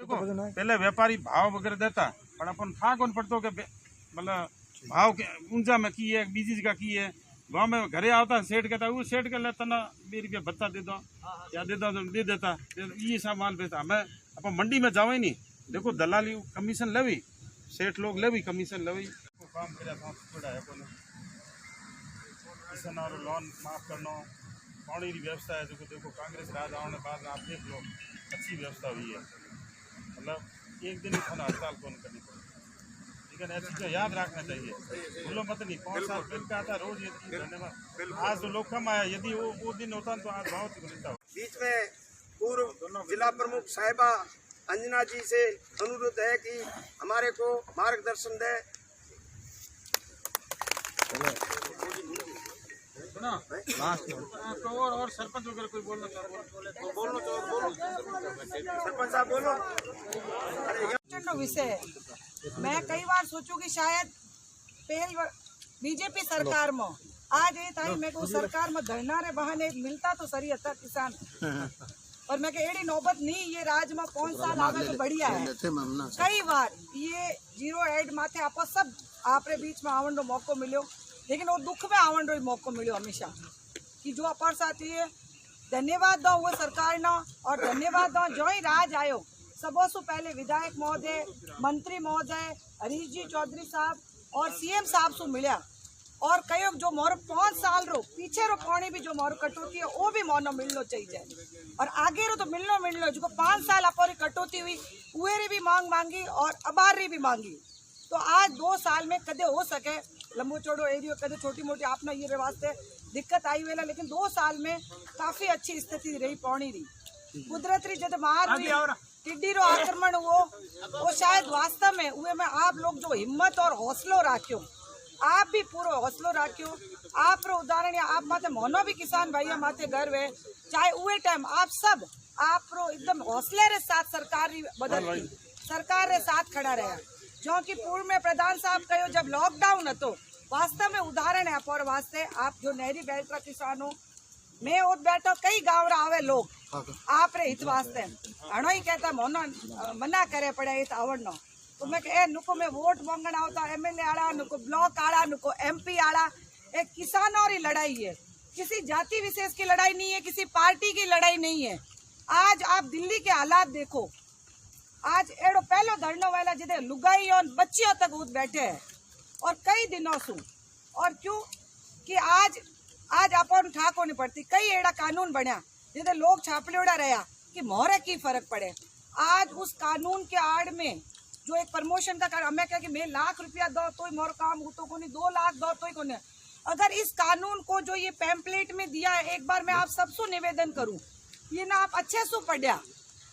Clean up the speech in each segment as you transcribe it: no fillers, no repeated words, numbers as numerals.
देखो पहले व्यापारी भाव वगैरह देता पर अपन था कौन पड़तो के मतलब भाव के ऊंचा में की है बीजी का की है गाँव में घरे आता सेठ कहता वो सेठ के लेता ना 2 रुपये भत्ता दे दो या दे दो दे देता ये सब माल बेचता हमें अपन मंडी में जाओ ही नहीं देखो दलाली कमीशन लेवी सेठ लोग लेवी कमीशन लेवी काम कर किसान और लोन माफ करना पानी की व्यवस्था है जो देखो कांग्रेस राज आने बाद आप देख लो अच्छी व्यवस्था हुई है मतलब एक दिन खाना हड़ताल कौन करनी पड़ेगी लेकिन ऐसी चीज़ें याद रखना चाहिए भूलो मत नहीं 5 साल बिल का आता रोज धन्यवाद आज तो लोग कम आया यदि वो दिन होता तो आज बहुत ही मिलता। बीच में पूर्व जिला प्रमुख साहिबा अंजना जी से अनुरोध है कि हमारे को मार्गदर्शन दे। और सरपंच वगैरह कोई बोलना सरपंच साहब बोलो। विषय मैं कई बार सोचू कि शायद पहल बीजेपी सरकार में आज ये था मैं को सरकार में धरना रे बहाने मिलता तो सही था किसान और मैं एड़ी नौबत नहीं ये राज में 5 साल आगे तो बढ़िया है। कई बार ये 0 एड माथे आप सब आपरे बीच में आवन रो मौको मिलो लेकिन वो दुख में आवन रो मौको मिलो हमेशा कि जो अपर साथी है धन्यवाद दो वो सरकार ना और धन्यवाद दो जो ही राज आयो सबों से पहले विधायक महोदय मंत्री महोदय हरीश जी चौधरी साहब और सीएम साहब से मिला और कहो जो मोर 5 साल रो पीछे रो पानी भी जो मोर कटौती है वो भी मोनो मिलना चाहिए और आगे रो तो मिलनो जो 5 साल अपोरी कटौती हुई उरी भी मांगी और अबारी भी मांगी तो आज 2 साल में कदे हो सके लंबो चौड़ो एरियो कदे छोटी मोटी आपने ये वास्ते दिक्कत आई वेला लेकिन 2 साल में काफी अच्छी स्थिति रही पानी रही कुदरती जब मार टिड्डी रो आक्रमण वो शायद वास्तव में उहे में आप लोग जो हिम्मत और हौसलो राख्यो आप भी पूरा हौसलो राख्यो आप रो उदाहरण या आप माते मोनो भी किसान भाई माते गर्व है चाहे उहे टाइम आप सब आप रो एकदम हौसले रे साथ सरकार बदल सरकार रे साथ खड़ा रहा जो कि पूर्व में प्रधान साहब कहो जब लॉकडाउन હતો वास्तव में उदाहरण है पर वास्ते आप जो नहरी बेल्ट का किसान हो मैं उठ बैठो कई गाँव आवे लोग आप रे हित वास्ते अणो ही कहता मोनो मना करे पड़े हित आवड़नो तो मैं कहे नुको में वोट मांगण आवता एमएलए आला नुको ब्लॉक आला नुको एमपी आला एक किसानों की लड़ाई है किसी जाति विशेष की लड़ाई नहीं है किसी पार्टी की लड़ाई नहीं है। आज आप दिल्ली के हालात देखो आज एड़ो पहलो धरनो वाला जिधे लुगाई और बच्चियों तक उठ बैठे हैं और कई दिनों से और क्यों कि आज अपन ठाको नहीं पड़ती कई एड़ा कानून बनया जिधे लोग छापलियोड़ा रहा कि मोहरे की फर्क पड़े आज उस कानून के आड़ में जो एक प्रमोशन का कारण हमें क्या कि मैं लाख रुपया दो तो ही मोर काम हो तो कोनी 2 लाख दो तो ही कोनी अगर इस कानून को जो ये पैम्पलेट में दिया है एक बार मैं आप सबसे निवेदन करूं ये ना आप अच्छे से पढ़िया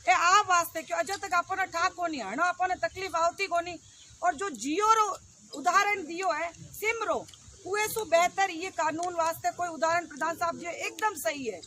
ए आप वास्ते क्यों अजय तक अपन ठाक कोनी हणो अपन तकलीफ आवती कोनी और जो जियो रो उदाहरण दियो है सिम रो उहे सु बेहतर ये कानून वास्ते कोई उदाहरण प्रधान साहब जी एकदम सही है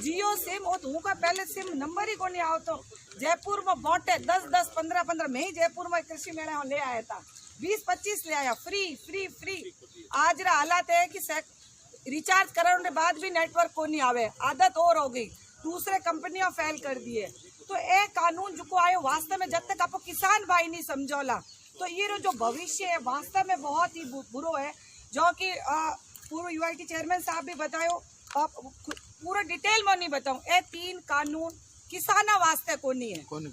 जियो सिम और तू का पहले सिम नंबर ही को नहीं आओ तो जयपुर में बांटे 10-10 15-15 में ही जयपुर में कृषि मेला ले आया था 20-25 ले आया फ्री आज रा हालात है कि रिचार्ज करने के बाद भी नेटवर्क को नहीं आवे आदत और हो गई दूसरे कंपनियां फेल कर दिए तो ये कानून जो आयो वास्तव में जब तक आपको किसान भाई नहीं समझौला तो ये जो भविष्य है वास्तव में बहुत ही बुरो है जो कि पूर्व यूआईटी चेयरमैन साहब भी बतायो पूरा डिटेल में नहीं बताऊं ए 3 कानून किसाना वास्ते कोनी है कौन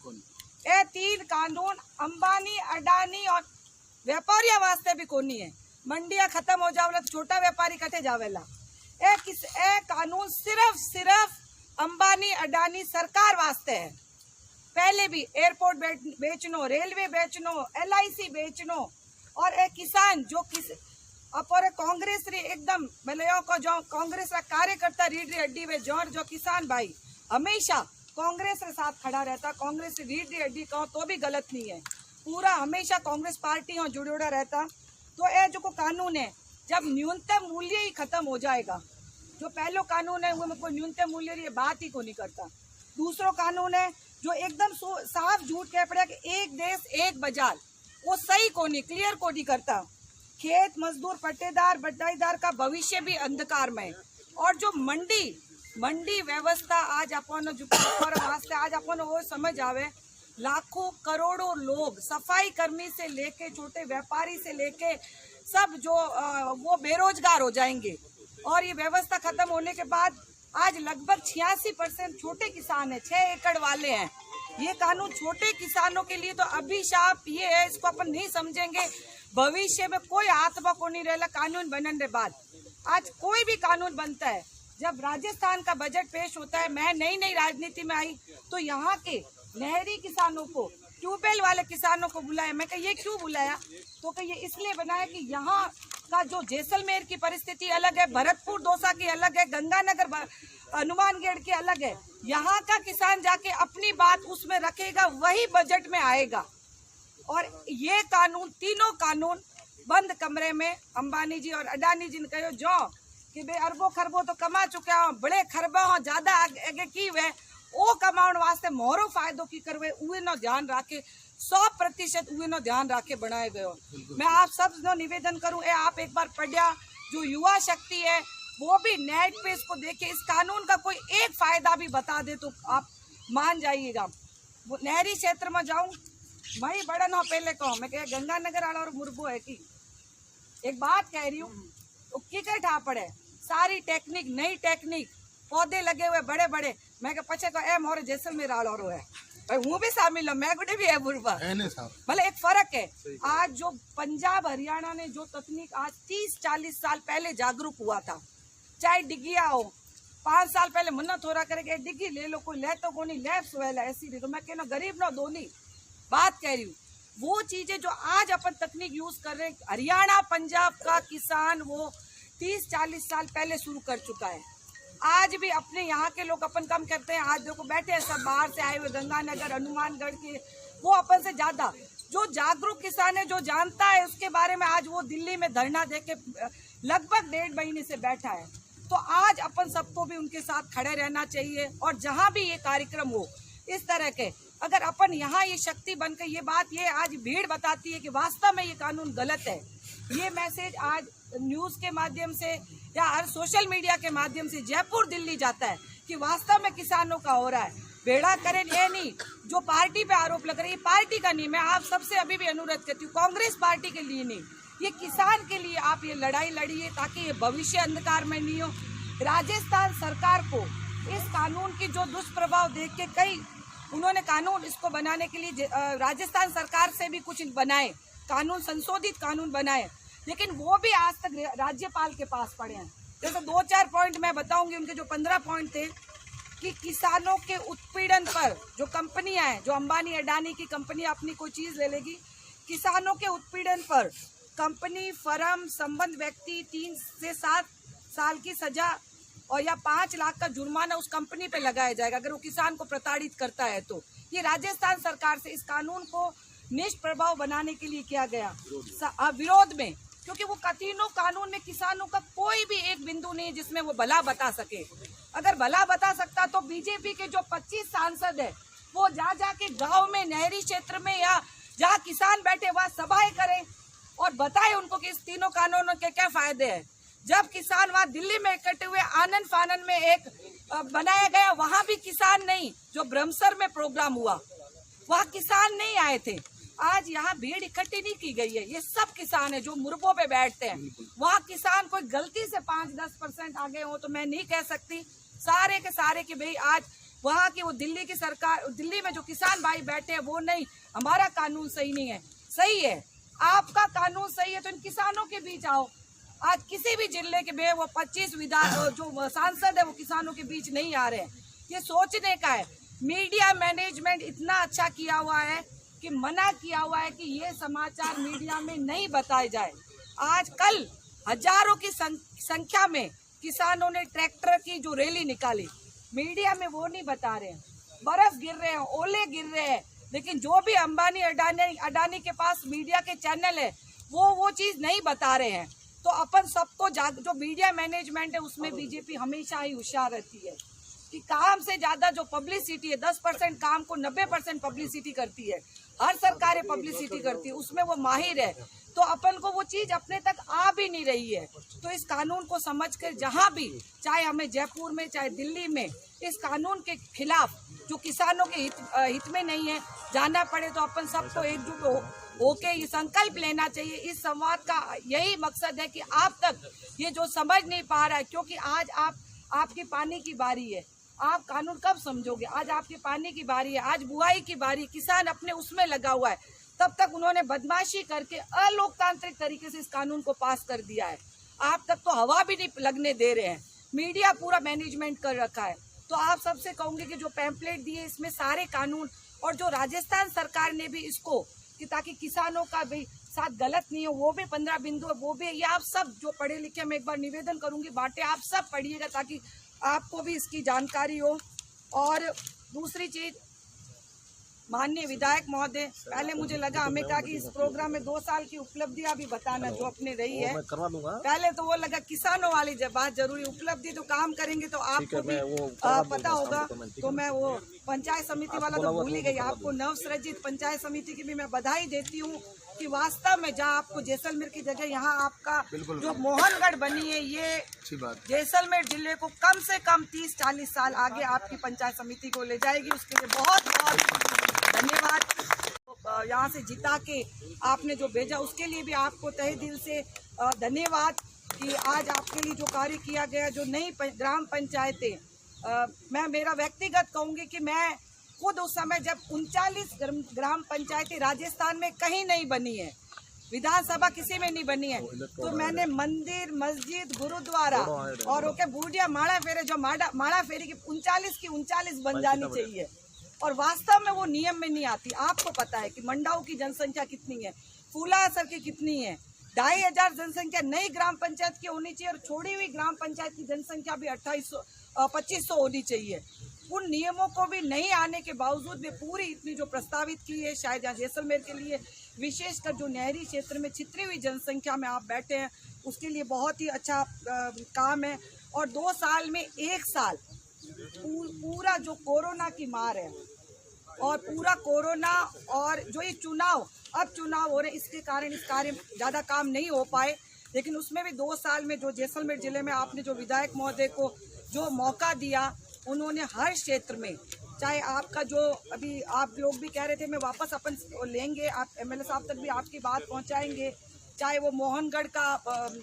ए 3 कानून अंबानी अडानी और व्यापारियों वास्ते भी कोनी है मंडियां खत्म हो जावला तो छोटा व्यापारी कटे जावेला ए कानून सिर्फ अंबानी अडानी सरकार वास्ते है। पहले भी एयरपोर्ट बेचनो रेलवे बेचनो LIC बेचनो और एक किसान जो अपने कांग्रेस री एकदम मिलयो को जो कांग्रेस का कार्यकर्ता रीढ़ री हड्डी में जो किसान भाई हमेशा कांग्रेस के साथ खड़ा रहता कांग्रेस रीढ़ री हड्डी कहो तो भी गलत नहीं है पूरा हमेशा कांग्रेस पार्टी और जुड़ोड़ा रहता तो ये जो कानून है जब न्यूनतम मूल्य ही खत्म हो जाएगा जो पहलो कानून है वो कोई न्यूनतम मूल्य की बात ही को नहीं करता दूसरो कानून है जो एकदम साफ झूठ कह पड़ा कि एक देश एक बाजार वो सही को नहीं क्लियर को नहीं करता खेत मजदूर पट्टेदार बटाईदार का भविष्य भी अंधकार में और जो मंडी व्यवस्था आज अपन वास्ते आज अपन वो समझ आवे लाखों करोड़ों लोग, सफाई कर्मी से लेके छोटे व्यापारी से लेके सब जो वो बेरोजगार हो जाएंगे। और ये व्यवस्था खत्म होने के बाद आज लगभग 86% छोटे किसान हैं, 6 एकड़ वाले हैं। ये कानून छोटे किसानों के लिए तो अभिशाप ये है, इसको अपन नहीं समझेंगे भविष्य में कोई आत्मा को नहीं रहेगा। कानून बनने के बाद आज कोई भी कानून बनता है, जब राजस्थान का बजट पेश होता है, मैं नई राजनीति में आई तो यहाँ के नहरी किसानों को, ट्यूबवेल वाले किसानों को बुलाया। मैं कहा ये क्यों बुलाया, तो कि ये इसलिए बनाया कि यहाँ का जो जैसलमेर की परिस्थिति अलग है, भरतपुर दौसा की अलग है, गंगानगर हनुमानगढ़ की अलग है। यहाँ का किसान जाके अपनी बात उसमें रखेगा, वही बजट में आएगा। और ये कानून, तीनों कानून बंद कमरे में अंबानी जी और अडानी जी ने कहो जो कि बे अरबों खरबों तो कमा चुके हो, बड़े खरबा हो, ज्यादा आगे की वे ओ कमाउण वास्ते मोरो फायदो की करवे उहे नो ध्यान राखे, 100% उहे नो ध्यान राखे बनाए गयो। मैं आप सब नो निवेदन करूं, ए आप एक बार पढ़िया, जो युवा शक्ति है वो भी नेट पे इसको देखे, इस कानून का कोई एक फायदा भी बता दे तो आप मान जाइएगा। नहरी क्षेत्र में जाऊं, भाई बड़ा ना पहले कहो, मैं कह गंगानगर वाला और मुर्गो है की एक बात कह रही हूँ, तो की ठा पड़े सारी टेक्निक, नई टेक्निक, पौधे लगे हुए बड़े बड़े। मैं कह पछे को ए मोरे जैसलमेर वालो है भाई, हूँ भी शामिल हूँ, मैं गुडे भी है बुरबा, भले एक फर्क है। आज जो पंजाब हरियाणा ने जो तकनीक आज 30-40 साल पहले जागरूक हुआ था, चाहे डिग्गिया हो, 5 साल पहले मन्नत हो रहा करे डिग्गी ले लो, कोई ले तो को नहीं, लैब सुवेला ऐसी नहीं, तो मैं कहना गरीब ना दोनी बात कह रही हूँ। वो चीजें जो आज अपन तकनीक यूज कर रहे हैं, हरियाणा पंजाब का किसान वो 30-40 साल पहले शुरू कर चुका है। आज भी अपने यहाँ के लोग अपन कम करते हैं, आज देखो बैठे हैं सब बाहर से आए हुए, गंगानगर हनुमानगढ़ के, वो अपन से ज्यादा जो जागरूक किसान है, जो जानता है उसके बारे में, आज वो दिल्ली में धरना देके लगभग 1.5 महीने से बैठा है। तो आज अपन सबको भी उनके साथ खड़े रहना चाहिए। और जहाँ भी ये कार्यक्रम हो इस तरह के, अगर अपन यहाँ ये शक्ति बनकर ये बात, ये आज भीड़ बताती है कि वास्तव में ये कानून गलत है, ये मैसेज आज न्यूज के माध्यम से या हर सोशल मीडिया के माध्यम से जयपुर दिल्ली जाता है कि वास्तव में किसानों का हो रहा है। बेड़ा करें ये नहीं, जो पार्टी पे आरोप लग रहे हैं, ये पार्टी का नहीं। मैं आप सबसे अभी भी अनुरोध करती हूँ, कांग्रेस पार्टी के लिए नहीं, ये किसान के लिए आप ये लड़ाई लड़िए ताकि ये भविष्य अंधकार में नहीं हो। राजस्थान सरकार को इस कानून की जो दुष्प्रभाव देख के कई उन्होंने कानून इसको बनाने के लिए राजस्थान सरकार से भी कुछ बनाए, कानून संशोधित कानून बनाए, लेकिन वो भी आज तक राज्यपाल के पास पड़े हैं। जैसे 2-4 पॉइंट मैं बताऊंगी, उनके जो 15 पॉइंट थे कि किसानों के उत्पीड़न पर जो कंपनियां हैं, जो अंबानी अडानी की कंपनी अपनी कोई चीज ले लेगी, किसानों के उत्पीड़न पर कंपनी, फर्म, संबंध व्यक्ति 3 से 7 साल की सजा और या 5 लाख का जुर्माना उस कंपनी पे लगाया जाएगा अगर वो किसान को प्रताड़ित करता है। तो ये राजस्थान सरकार से इस कानून को निष्प्रभाव बनाने के लिए किया गया विरोध में, क्योंकि वो तीनों कानून में किसानों का कोई भी एक बिंदु नहीं जिसमें वो भला बता सके। अगर भला बता सकता तो बीजेपी के जो 25 सांसद है वो जाके गांव में, नहरी क्षेत्र में या जहाँ किसान बैठे वहाँ सभाएं करें और बताए उनको कि इस तीनों कानूनों के क्या फायदे हैं। जब किसान वहाँ दिल्ली में इकट्ठे हुए, आनंद फानन में एक बनाया गया, वहाँ भी किसान नहीं, जो ब्रह्मसर में प्रोग्राम हुआ वहाँ किसान नहीं आए थे। आज यहाँ भीड़ इकट्ठी नहीं की गई है, ये सब किसान है जो मुर्गों पे बैठते हैं। वहाँ किसान कोई गलती से 5-10% आगे हो तो मैं नहीं कह सकती, सारे के सारे कि भाई आज वहाँ की वो दिल्ली की सरकार, दिल्ली में जो किसान भाई बैठे हैं वो नहीं, हमारा कानून सही नहीं है। सही है, आपका कानून सही है तो इन किसानों के बीच आओ। आज किसी भी जिले के बे वो 25 जो सांसद है वो किसानों के बीच नहीं आ रहे हैं। ये सोचने का है। मीडिया मैनेजमेंट इतना अच्छा किया हुआ है कि मना किया हुआ है कि ये समाचार मीडिया में नहीं बताए जाए। आज कल हजारों की संख्या में किसानों ने ट्रैक्टर की जो रैली निकाली, मीडिया में वो नहीं बता रहे हैं। बर्फ गिर रहे हैं, ओले गिर रहे हैं, लेकिन जो भी अंबानी अडानी के पास मीडिया के चैनल है वो चीज नहीं बता रहे हैं। तो अपन सबको जो मीडिया मैनेजमेंट है उसमें बीजेपी हमेशा ही होशियार रहती है कि काम से ज्यादा जो पब्लिसिटी है, 10% काम को 90% पब्लिसिटी करती है। हर सरकारें पब्लिसिटी करती है, उसमें वो माहिर है। तो अपन को वो चीज अपने तक आ भी नहीं रही है। तो इस कानून को समझकर जहां भी, चाहे हमें जयपुर में चाहे दिल्ली में, इस कानून के खिलाफ जो किसानों के हित में नहीं है, जाना पड़े तो अपन सबको एकजुट होके ये संकल्प लेना चाहिए। इस संवाद का यही मकसद है कि आप तक ये जो समझ नहीं पा रहा है, क्योंकि आज आपकी पानी की बारी है, आप कानून कब समझोगे? आज आपकी पानी की बारी है, आज बुआई की बारी, किसान अपने उसमें लगा हुआ है, तब तक उन्होंने बदमाशी करके अलोकतांत्रिक तरीके से इस कानून को पास कर दिया है। आप तक तो हवा भी नहीं लगने दे रहे हैं, मीडिया पूरा मैनेजमेंट कर रखा है। तो आप सबसे कहूंगी कि जो पैम्पलेट दिए इसमें सारे कानून, और जो राजस्थान सरकार ने भी इसको कि ताकि किसानों का भी साथ गलत नहीं हो, वो भी 15 बिंदु है, वो भी ये आप सब जो पढ़े लिखे, मैं एक बार निवेदन करूंगी बांटे, आप सब पढ़िएगा ताकि आपको भी इसकी जानकारी हो। और दूसरी चीज, माननीय विधायक महोदय, पहले मुझे लगा हमें कहा कि इस प्रोग्राम में 2 साल की उपलब्धियां भी बताना जो अपने रही है, करवा दूंगा। पहले तो वो लगा किसानों वाली जब बात जरूरी, उपलब्धि तो काम करेंगे तो आपको भी पता होगा। तो मैं वो पंचायत समिति वाला तो भूल ही गई, आपको नवसृजित पंचायत समिति की भी मैं बधाई देती हूँ कि वास्तव में जहाँ आपको जैसलमेर की जगह यहाँ आपका जो मोहनगढ़ बनी है, ये जैसलमेर जिले को कम से कम 30-40 साल आगे आपकी पंचायत समिति को ले जाएगी। उसके लिए बहुत बहुत धन्यवाद। यहाँ से जिता के आपने जो भेजा उसके लिए भी आपको तहे दिल से धन्यवाद कि आज आपके लिए जो कार्य किया गया, जो नई ग्राम पंचायतें, मैं मेरा व्यक्तिगत कहूँगी कि मैं खुद उस समय जब 39 ग्राम पंचायतें राजस्थान में कहीं नहीं बनी है, विधानसभा किसी में नहीं बनी है, तो मैंने मंदिर, मस्जिद, गुरुद्वारा और ओके बूढ़िया माड़ा फेरे, जो माड़ा फेरी की 39 की 39 बन जानी चाहिए। और वास्तव में वो नियम में नहीं आती। आपको पता है कि मंडाऊ की जनसंख्या कितनी है, फूलासर की कितनी है, 2500 जनसंख्या नई ग्राम पंचायत की होनी चाहिए, और छोड़ी हुई ग्राम पंचायत की जनसंख्या भी 2500 होनी चाहिए। उन नियमों को भी नहीं आने के बावजूद भी पूरी इतनी जो प्रस्तावित की है, शायद यहाँ जैसलमेर के लिए विशेषकर जो नहरी क्षेत्र में छितरी हुई जनसंख्या में आप बैठे हैं, उसके लिए बहुत ही अच्छा काम है। और 2 साल में 1 साल पूरा जो कोरोना की मार है, और पूरा कोरोना और जो ये अब चुनाव हो रहे, इसके कारण इस कार्य में ज़्यादा काम नहीं हो पाए, लेकिन उसमें भी 2 साल में जो जैसलमेर जिले में आपने जो विधायक महोदय को जो मौका दिया, उन्होंने हर क्षेत्र में, चाहे आपका जो अभी आप लोग भी कह रहे थे, मैं वापस अपन लेंगे, आप एमएलए साहब तक भी आपकी बात पहुंचाएंगे, चाहे वो मोहनगढ़ का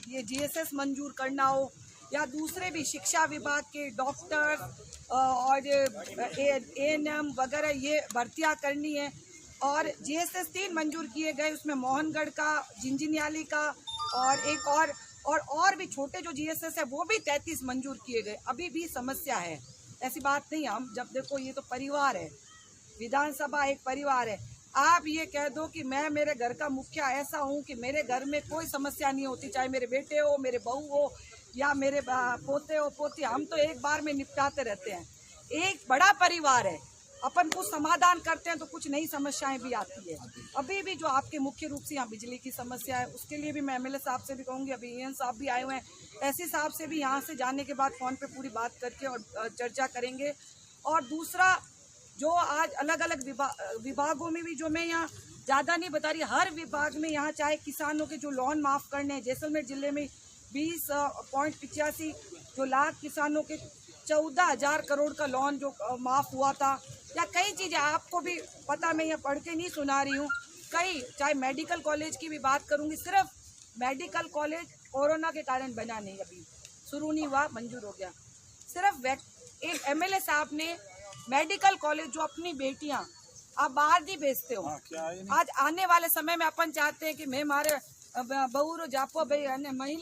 ये जीएसएस मंजूर करना हो, या दूसरे भी शिक्षा विभाग के डॉक्टर और एएनएम वगैरह ये भर्तियाँ करनी है। और जीएसएस 3 मंजूर किए गए, उसमें मोहनगढ़ का, जिंजिन्याली का और एक और भी छोटे जो जीएसएस है वो भी 33 मंजूर किए गए। अभी भी समस्या है, ऐसी बात नहीं। हम जब देखो ये तो परिवार है, विधानसभा एक परिवार है। आप ये कह दो कि मैं मेरे घर का मुखिया ऐसा हूँ कि मेरे घर में कोई समस्या नहीं होती, चाहे मेरे बेटे हो, मेरे बहू हो या मेरे पोते हो पोती, हम तो एक बार में निपटाते रहते हैं। एक बड़ा परिवार है, अपन कुछ समाधान करते हैं तो कुछ नई समस्याएं भी आती है। अभी भी जो आपके मुख्य रूप से यहाँ बिजली की समस्या है, उसके लिए भी मैं एमएलए साहब से भी कहूँगी, अभी एएन साहब भी आए हुए हैं, एससी साहब से भी यहाँ से जाने के बाद फ़ोन पे पूरी बात करके और चर्चा करेंगे। और दूसरा, जो आज अलग अलग विभागों में भी, जो मैं यहाँ ज़्यादा नहीं बता रही, हर विभाग में यहाँ चाहे किसानों के जो लोन माफ़ करने हैं, जैसलमेर जिले में 20.85 जो लाख किसानों के 14,000 करोड़ का लोन जो माफ़ हुआ था, या कई चीज़ें आपको भी पता, मैं ये पढ़ के नहीं सुना रही हूँ, कई, चाहे मेडिकल कॉलेज की भी बात करूँगी, सिर्फ मेडिकल कॉलेज कोरोना के कारण बना नहीं, अभी शुरू नहीं हुआ, मंजूर हो गया। सिर्फ एक एमएलए साहब ने मेडिकल कॉलेज जो अपनी बेटियाँ आप बाहर नहीं भेजते हो, आज आने वाले समय में अपन चाहते हैं कि मैं हमारे बहू जापो भाई महिला